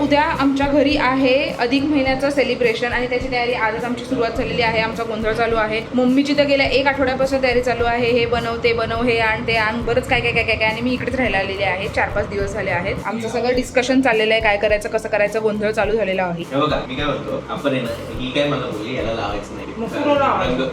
उद्या आमच्या घरी आहे अधिक महिन्याचं सेलिब्रेशन आणि त्याची तयारी आजच आमची सुरुवात झालेली आहे. आमचा गोंधळ चालू आहे. मम्मीची तर गेल्या 1 आठवड्यापासून तयारी चालू आहे. हे बनव ते बनव, हे आण ते आण, बरंच काय काय काय काय काय. आणि मी इकडेच राहायला आलेले आहे. 4-5 दिवस झाले आहेत. आमचं सगळं डिस्कशन चाललेलं आहे, काय करायचं कसं करायचं. गोंधळ चालू झालेला आहे. बघा मी काय म्हणतो, आपण आहे ना, ही काय मला बोलली याला लावायचं नाही,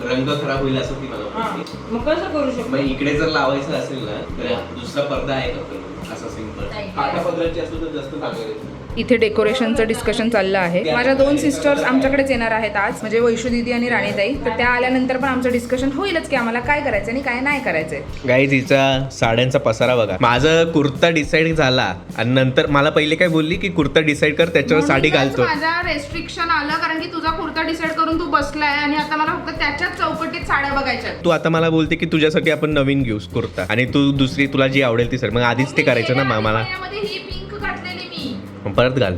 रंग खराब होईल असं ती मला बोलली. मग कसं करू शकतो? इकडे जर लावायचं असेल ना तर दुसरा पडदा आहे का असं सिंपल काटा पदराची असलं तर जास्त चांगलं. इथे डेकोरेशनचं डिस्कशन चाललं आहे. माझ्या 2 सिस्टर्स आमच्याकडेच येणार आहेत आज, म्हणजे वैशू दीदी आणि राणीताई. तर त्या आल्यानंतर पण आमचं डिस्कशन होईलच की आम्हाला काय करायचं आणि काय नाही करायचंय. गाईज हिचा साड्यांचा पसारा बघा. माझा कुर्ता डिसाईड झाला आणि नंतर मला पहिले काय बोलली की कुर्ता डिसाईड कर, त्याच्यावर साडी घालतो. माझा रेस्ट्रिक्शन आलं कारण की तुझा कुर्ता डिसाईड करून तू बसलाय आणि आता मला फक्त त्याच्याच चौकटीत साड्या बघायच्या. तू आता मला बोलते की तुझ्यासाठी आपण नवीन घेऊस कुर्ता आणि तू दुसरी तुला जी आवडेल ती सर. मग आधीच ते करायचं ना मला. ही पिंक घातलेली मी परत घाल.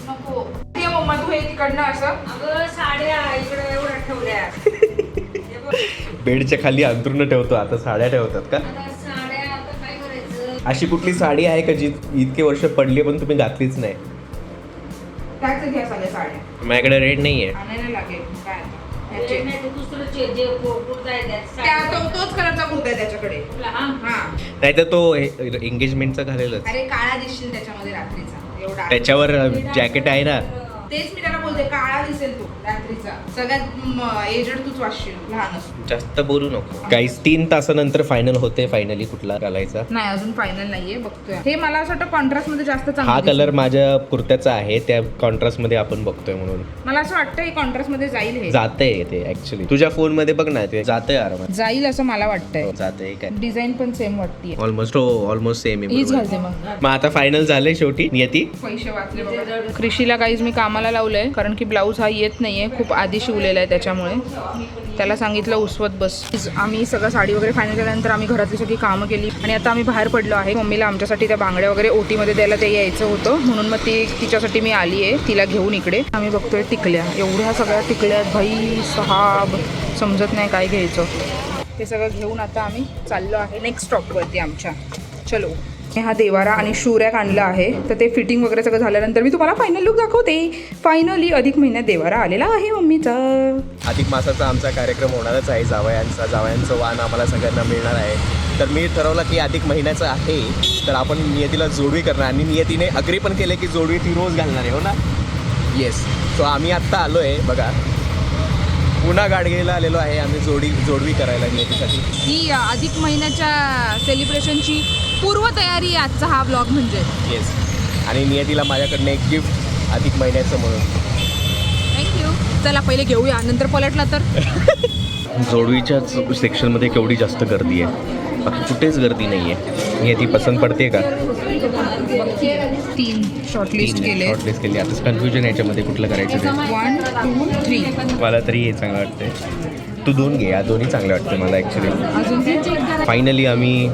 नको ते मम्मा तू हे तिकडनं असं. अगं साड्या इकडे एवढ्या ठेवल्या. बेडच्या खाली अंथरुण ठेवतो, आता साड्या ठेवतात का? आता साड्या आता काय करायचं? अशी कुठली साडी आहे का जी इतके वर्ष पडली पण तुम्ही घातलीच नाही? त्याच घ्या सगळ्या साड्या. माझ्याकडे रेड नाहीये. आणायला लागेल काय नाही, ते दुसरं जे कुर्ता आहे तोच कलरचा कुर्ता आहे त्याच्याकडे. हा नाही तर तो एंगेजमेंटचा घालेलच. अरे काळा दिसशील त्याच्यामध्ये रात्रीचा एवढा. त्याच्यावर जॅकेट आहे ना. तेच मी त्याला बोलते, काळा दिसेल तो रात्रीचा. सगळ्यात एजड तूच वाटशील लहान असतो. जास्त बोलू नको. काही 3 तासानंतर फायनल होते. फायनली कुठला घालायचा नाही, अजून फायनल नाहीये, बघतोय. हे मला असं वाटतं कॉन्ट्रास्ट मध्ये जास्त चांगलं हा दिसेल. कलर माझ्या कुर्त्याचा आहे, त्या कॉन्ट्रास्ट मध्ये आपण बघतोय म्हणून मला असं वाटतं हे कॉन्ट्रास्ट मध्ये जाईल. हे जातंय ते ऍक्च्युली. तुझ्या फोन मध्ये बघ ना, ते जातंय आरामात. जाईल असं मला वाटतंय. जातंय काय, डिझाईन पण सेम वाटते. ऑलमोस्ट सेम आहे. हीच घालते मग आता फायनल झालंय शेवटी. नियती पैसे वाचले बाबा. कृषीला काहीच मी कामाला लावलंय कारण की ब्लाऊज हा येत नाहीये, खूप आधी शिवलेला आहे. त्याच्यामुळे त्याला सांगितलं उसवत बस. आम्ही सगळं साडी वगैरे फायनल केल्यानंतर आम्ही घरातली सगळी कामं केली आणि आता आम्ही बाहेर पडलो आहे. मम्मीला आमच्यासाठी त्या बांगड्या वगैरे ओटीमध्ये द्यायला ते यायचं होतं, म्हणून मग तिच्यासाठी मी आली आहे तिला घेऊन इकडे. आम्ही बघतोय टिकल्या, एवढ्या सगळ्या टिकल्या भाई साहब, समजत नाही काय घ्यायचं. हे सगळं घेऊन आता आम्ही चाललो आहे नेक्स्ट स्टॉपवरती आमच्या. चलो. हा देवारा आणि शूरॅक आणला आहे, तर ते फिटिंग वगैरे सगळं झाल्यानंतर मी तुम्हाला फायनल लुक दाखवते. फायनली अधिक महिन्यात देवारा आलेला आहे मम्मीचा. अधिक मासाचा आमचा कार्यक्रम होणारच आहे. जावयांचं वाण आम्हाला सगळ्यांना मिळणार आहे. तर मी ठरवलं की अधिक महिन्याचं आहे तर आपण नियतीला जोडवी करणार आणि नियतीने अग्री पण केले की जोडवी ती रोज घालणार आहे. हो ना? येस. सो आम्ही आत्ता आलो आहे बघा, पुन्हा गाडगेला आलेलो आहे आम्ही जोडवी करायला नियतीसाठी. ही अधिक महिन्याच्या सेलिब्रेशनची पूर्वतयारी आजचा हा ब्लॉग म्हणजे. येस. आणि नियतीला माझ्याकडनं एक गिफ्ट अधिक महिन्याचं म्हणून. थँक्यू. चला पहिले घेऊया, नंतर पलटला तर. जोडवीच्याच सेक्शनमध्ये केवढी जास्त गर्दी आहे, बाकी कुठेच गर्दी नाही आहे. नियती पसंत पडते का? 3 शॉर्टलिस्ट केले. शॉर्टलिस्ट केली. आता कन्फ्युजन याच्यामध्ये कुठलं करायचं ते. 1 2 3. मला तरी हे चांगलं वाटतंय. तू 2 घे, या दोन्ही चांगले वाटते मला ॲक्च्युली. अजून फायनली आम्ही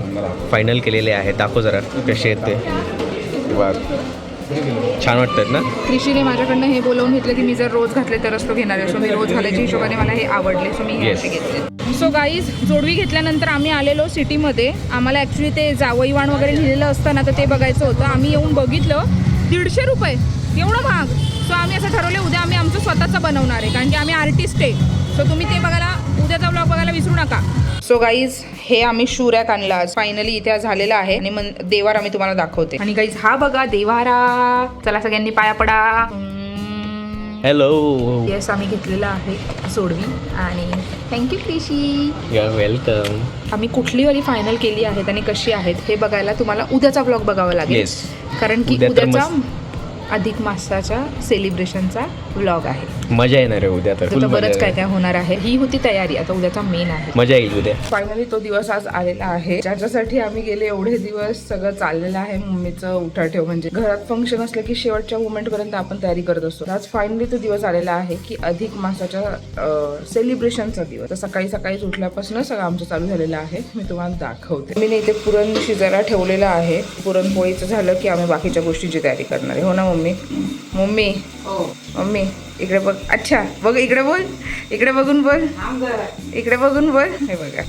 फायनल केलेले आहे. दाखव जरा कसे आहेत ते. वा, छान वाटतात ना. कृषीने माझ्याकडनं हे बोलवून घेतलं की मी जर रोज घातले तरच तो घेणार आहे. सो मी रोज घालायच्या हिशोबाने मला हे आवडले, सो मी हे असे घेतले. सो गाईज, जोडवी घेतल्यानंतर आम्ही आलेलो सिटीमध्ये. आम्हाला ॲक्च्युली ते जावईवाण वगैरे लिहिलेलं असतं ना, तर ते बघायचं होतं. आम्ही येऊन बघितलं, 150 रुपये, एवढं महाग. सो आम्ही असं ठरवलं उद्या आम्ही आमचं स्वतःचं बनवणार आहे, कारण की आम्ही आर्टिस्ट आहे. सो तुम्ही ते बघायला, उद्याचा ब्लॉग बघायला विसरू नका. सो गाईज, हे आम्ही शूरॅक आणला आज. फायनली इथे झालेला आहे आणि मग देवार आम्ही तुम्हाला दाखवते. आणि गाईज हा बघा देवारा. चला सगळ्यांनी पाया पडा. हॅलो. येस, आम्ही घेतलेला आहे जोडवी आणि thank you Krishi. You are welcome. आम्ही कुठली वाली फायनल केली आहेत आणि कशी आहेत हे बघायला तुम्हाला उद्याचा ब्लॉग बघावा लागेल. येस. कारण की उद्याचा अधिक मासाच्या सेलिब्रेशनचा व्लॉग आहे. मजा येणार आहे उद्या. तर बरंच काय काय होणार आहे. ही होती तयारी, आता उद्याचा मेन आहे. मजा येईल उद्या. फायनली तो दिवस आज आलेला आहे, ज्याच्यासाठी आम्ही गेले एवढे दिवस सगळं चाललेलं आहे. मम्मीचं उठाठेव म्हणजे घरात फंक्शन असलं की शेवटच्या मोमेंट पर्यंत आपण तयारी करत असतो. आज फायनली तो दिवस आलेला आहे की अधिक मासाच्या सेलिब्रेशनचा दिवस. तर सकाळीच उठल्यापासून सगळं आमचं चालू झालेलं आहे. मी तुम्हाला दाखवते. मी इथे पुरण शिजायला ठेवलेलं आहे. पुरणपोळीचं झालं की आम्ही बाकीच्या गोष्टींची तयारी करणार आहे. हो ना मम्मी? मम्मी मम्मी इकडे बघ. अच्छा बघ, इकडे बोल, इकडे बघून बोल, इकडे बघून बोल. हे बघा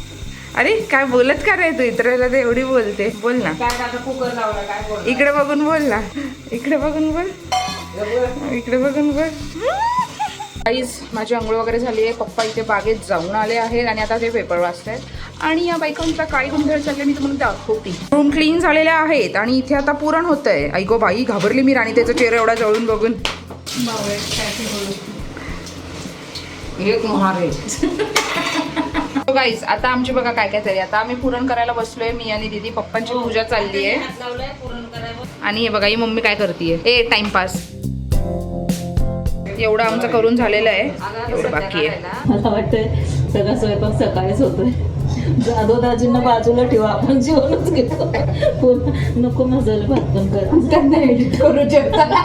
अरे काय बोलत का रे तू इतराला तर एवढी बोलते बोल ना काय आता कुकर लावला काय बोल इकडे बघून बोल ना इकडे बघून बोल इकडे बघून बोल गाईज माझी आंघोळ वगैरे झाली आहे पप्पा इथे बागेत जाऊन आले आहेत आणि आता ते पेपर वाचतायत आणि या बायकांचा काय गोंधळ चालले मी तुम्हाला दाखवते रूम क्लीन झालेले आहेत आणि इथे आता पुरण होत आहे ऐको बाई घाबरली मी राणी त्याचा चेहरा एवढा जळून बघून एक महारे गाईज आता आमची बघा काय काय तरी आता आम्ही पुरण करायला बसलोय मी आणि दीदी पप्पांची पूजा चालली आहे लावलाय पुरण करायला आणि हे बघा ही मम्मी काय करते ए टाइमपास एवढं आमचं करून झालेलं आहे एवढं बाकी आहे मला वाटतंय सगळा स्वयंपाक सकाळीच होतोय जाधव दाजींना बाजूला ठेवा आपण जेवणच घेतो नको मसाले भात पण कर त्यांना एडिट करू जेवताना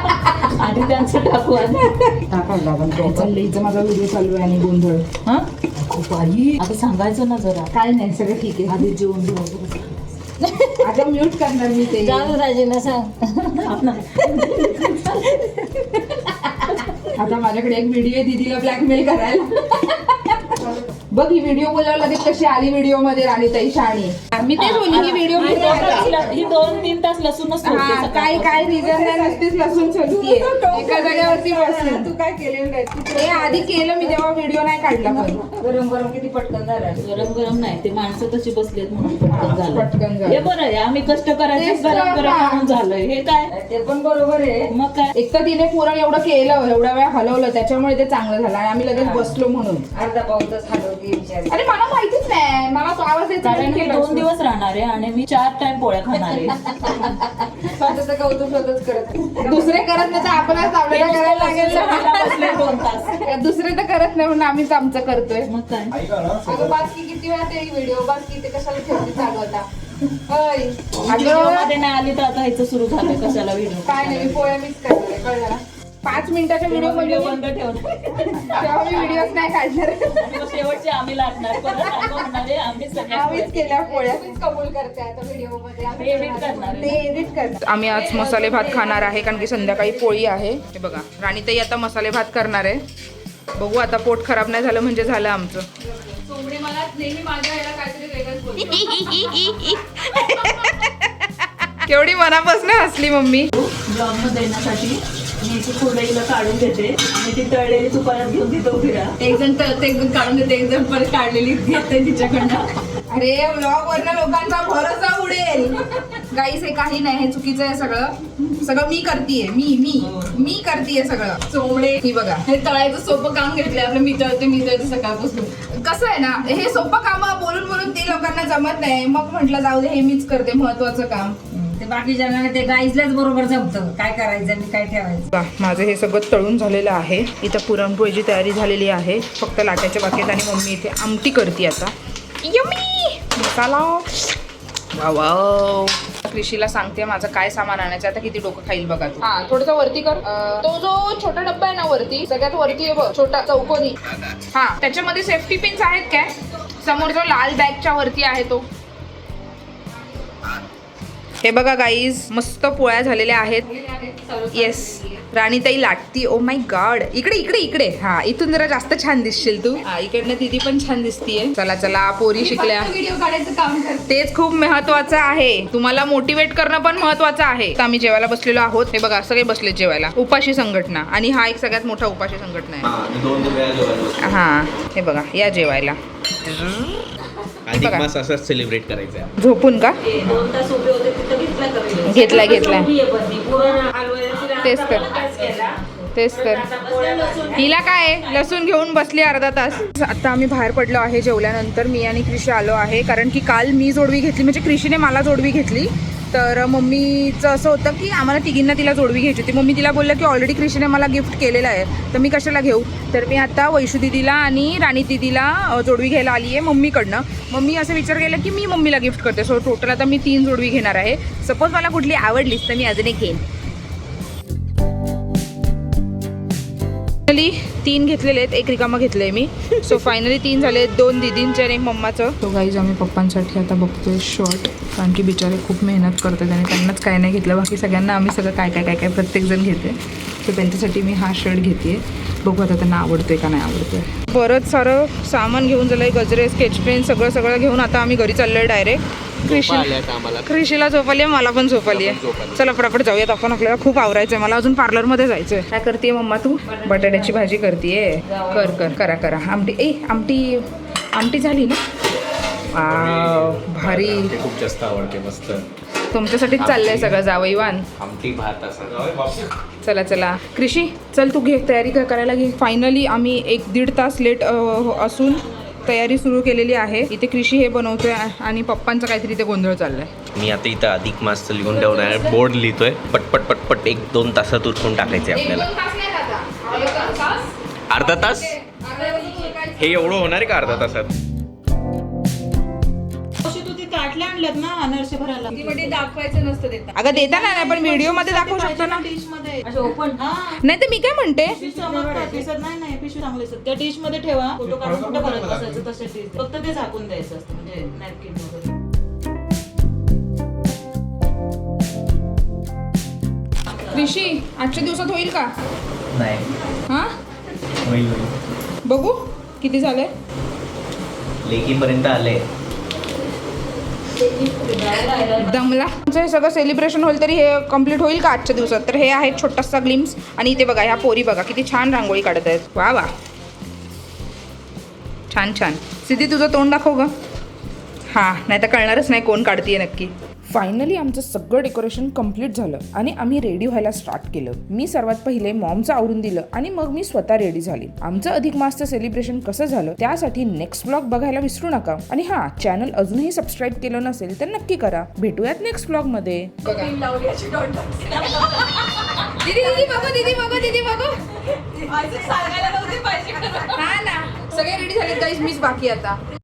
आधी त्यांचं टाकू टाकायला लागेल चाललंय माझा व्हिडिओ चालू आहे आणि गोंधळ हा खूप आई आता सांगायचं ना जरा काय नाही सगळं ठीक आहे आधी जेवण घेऊ आता म्यूट करणार मी ते जाधव दाजींना सांग आता माझ्याकडे एक व्हिडिओ आहे दीदीला ब्लॅकमेल करायला बघ ही व्हिडिओ बोलावं लगेच कशी आली व्हिडिओ मध्ये राणी ताई शाणी मी तेच बोलली ही व्हिडिओ ही 2-3 तास लसूणच ठेवते सकाळी. काय काय रिझन नाही नसतीच लसूण ठेवतीये एका जागेवरती बसून तू काय केलेलं नाही हे आधी केलं मी तेव्हा व्हिडिओ नाही काढला पण गरम गरम किती पटकन झालं गरम गरम नाही ते माणसं तशी बसलेत म्हणून पटकन पटकन झालं झालं. हे बरं आहे आम्ही कष्ट करायचे तेच गरम तर गरम ना. म्हणून झालंय हे काय ते पण बरोबर आहे मग काय एक तर तिने पुरण एवढं केलं एवढा वेळ हलवलं त्याच्यामुळे ते चांगलं झालं आणि आम्ही लगेच बसलो म्हणून अर्धा पाऊन तास हलवती विचार अरे मला माहितीच नाही मला तो आवाज येतो कारण मी 2 दिवस राहणार आहे आणि मी 4 टाइम पोळ्या खाणार आहे स्वतःचं कौतुक स्वतःच करत दुसरे करत नाही तर आपणच आपल्याला करायला लागेल बसले 2 तास दुसरे तर करत नाही म्हणून आम्हीच आमचं करतोय मग काय अगं बाकी किती वेळा ते व्हिडिओ बाकी ते कशाला ठेवते चालू आता होय व्हिडिओ मध्ये नाही आली तर आता ह्याचं सुरू झालंय कशाला व्हिडिओ काय नाही मी पोळ्या मिस करते कळलं ना 5 मिनिटाच्या व्हिडिओ मध्ये बंद ठेवणार तेव्हा मी व्हिडिओच नाही काढणार शेवटचे आम्ही लागणार परत आपण म्हणणार आहे, आम्ही सगळ्या आम्हीच केल्या पोळ्या मीच कबूल करते आता व्हिडिओ मध्ये आम्ही edit करणार आहे. ते एडिट कर आम्ही आज मसाले भात खाणार आहे कारण की संध्याकाळी पोळी आहे हे बघा राणीताई आता मसाले भात करणार आहे बघू आता पोट खराब नाही झालं म्हणजे झालं आमचं सोमडे मला नेहमी माझ्या याला काहीतरी वेगळंच बोलतो केवढी मनापासून हसली मम्मी ब्लॉग मध्ये येण्यासाठी मी इथे कुरडईला काढून घेते आणि ती तळलेली तुपारात घेऊन तिथं उभी राहा एक जण तळते एक जण काढून देते एक जण परत काढलेली घेते तिच्याकडनं अरे व्लॉग वरनं लोकांचा भरोसा उडेल गाईस हे काही नाही हे चुकीचं आहे सगळं मी करतीये मी करतीये सगळं चोमडे ही बघा हे तळायचं सोपं काम घेतलंय आपलं मी तळते सकाळपासून कसं आहे ना हे सोपं काम बोलून बोलून ते लोकांना जमत नाही मग म्हटलं जाऊ दे हे मीच करते महत्वाचं काम ते बाकीच्या ते गाईजलाच बरोबर जमतं काय करायचं आणि काय ठेवायचं बघा, माझं हे सगळं तळून झालेलं आहे इथं पुरणपोळीची तयारी झालेली आहे फक्त लाटाच्या बाकेत आणि मम्मी इथे आमटी करते आता यम्मी मसाला वाव कृषीला सांगते माझं काय सामान आणायचं आता किती डोकं खाईल बघा तू हा थोडंसं वरती कर तो जो छोटा डब्बा आहे ना वरती सगळ्यात वरती आहे बघ छोटा चौकोनी हा त्याच्यामध्ये सेफ्टी पिन्स आहेत काय समोर जो लाल बॅगच्या वरती आहे तो हे बघा गाईज मस्त पोळ्या झालेल्या आहेत येस राणीताई लाटती ओ माय गॉड इकडे इकडे इकडे हा इथून जरा जास्त छान दिसशील तू हा इकडनं दीदी पण छान दिसतीये चला चला पोरी शिकल्या व्हिडिओ काढायचं काम करते तेच खूप महत्वाचं आहे तुम्हाला मोटिवेट करणं पण महत्वाचं आहे तर आम्ही जेवायला बसलेलो आहोत हे बघा सगळे बसले जेवायला उपाशी संघटना आणि हा एक सगळ्यात मोठा उपाशी संघटना आहे हा हे बघा या जेवायला अधिक मास असंच सेलिब्रेट करायचं आहे. झोपून का 2 तास उभे होते तिथं घेतला घेतलाय तेच तर तेच तर हिला काय लसूण घेऊन बसली अर्धा तास आता आम्ही बाहेर पडलो आहे जेवल्यानंतर मी आणि कृषी आलो आहे कारण की काल मी जोडवी घेतली म्हणजे कृषीने मला जोडवी घेतली तर मम्मीचं असं होतं की आम्हाला तिघींना तिला जोडवी घ्यायची होती मम्मी तिला बोललं की ऑलरेडी कृषीने मला गिफ्ट केलेलं आहे तर मी कशाला घेऊ तर मी आता वैशू दिदीला आणि राणी दिदीला जोडवी घ्यायला आली आहे मम्मीकडनं मम्मी असं विचार केला की मी मम्मीला गिफ्ट करते सो टोटल आता मी 3 जोडवी घेणार आहे सपोज मला कुठली आवडलीच तर मी अजून एक घेईन फायनली 3 घेतलेले आहेत एक रिकामा घेतलंय मी सो फायनली 3 झाले 2 दीदींचे आणि एक मम्माचं तो गाईज आम्ही पप्पांसाठी आता बघतोय शॉर्ट कारण की बिचारे खूप मेहनत करतात आणि त्यांनाच काय नाही घेतलं बाकी सगळ्यांना आम्ही सगळं काय काय काय काय प्रत्येकजण घेते तर त्यांच्यासाठी मी हा शर्ट घेते बघू आता त्यांना आवडतोय का नाही आवडतोय. बरंच सारं सामान घेऊन झालंय, गजरे, स्केच पेन सगळं घेऊन आता आम्ही घरी चाललोय डायरेक्ट. क्रिशीला झोप आली, मला पण झोप आली आहे. चला फटाफट जाऊयात आपण, आपल्याला खूप आवरायचंय. मला अजून पार्लरमध्ये जायचंय. काय करतेय मम्मा तू? बटाट्याची भाजी करतेय. करा आमटी झाली ना. भारी, खूप जास्त आवडते. मस्त तुमच्यासाठीच चाललंय सगळं जावईवान. आमटी भात असं. चला क्रिशी चल तू घे, तयारी करायला घे. फायनली आम्ही 1-1.5 तास लेट असून तयारी सुरू केलेली आहे. इथे क्रिशी हे बनवतोय आणि पप्पांचा काहीतरी इथे गोंधळ चाललाय. मी आता इथं अधिक मास लिहून ठेवणार, बोर्ड लिहितोय. पटपट 1-2 तासात उरकून टाकायचे आपल्याला. अर्धा तास हे एवढं होणार आहे का अर्धा तासात? काटल्या आणल्यात ना अनारसे भरायला. दाखवायचं नसतं ते. अगं देताना नाही, पण व्हिडिओ मध्ये दाखवू शकतो ना. डिश मध्ये ओपन नाही तर मी काय म्हणते, नाही पिशवी चांगली असतात. त्या डिश मध्ये ठेवा, फोटो काढून कुठे भरत बसायचं तसे डिश. फक्त ते झाकून द्यायचं असतं, म्हणजे नॅपकिन वगैरे. क्रिशी आजच्या दिवसात होईल का? नाही हा होईल. बघू किती झालंय. लेकीपर्यंत आले. दमला. हे सगळं सेलिब्रेशन होईल तरी हे कम्प्लीट होईल का आजच्या दिवसात? तर हे आहे छोटासा ग्लिम्स. आणि इथे बघा ह्या पोरी बघा किती छान रांगोळी काढत आहेत. वा वा, छान. सिद्धी तुझं तोंड दाखव ग. हां, नाही तर कळणारच नाही कोण काढतीये नक्की. फायनली आमचं सगळं डेकोरेशन कम्प्लीट झालं आणि आम्ही रेडी व्हायला स्टार्ट केलं. मी सर्वात पहिले मॉमचं आवरून दिलं आणि मग मी स्वतः रेडी झाली. आमचं अधिक मासचं सेलिब्रेशन कसं झालं त्यासाठी नेक्स्ट ब्लॉग बघायला विसरू नका. आणि हां, चॅनल अजूनही सबस्क्राईब केलं नसेल तर नक्की करा. भेटूयात नेक्स्ट ब्लॉग मध्ये. दीदी बघू. हा ना, सगळे रेडी झाले गाईज, मीच बाकी आता.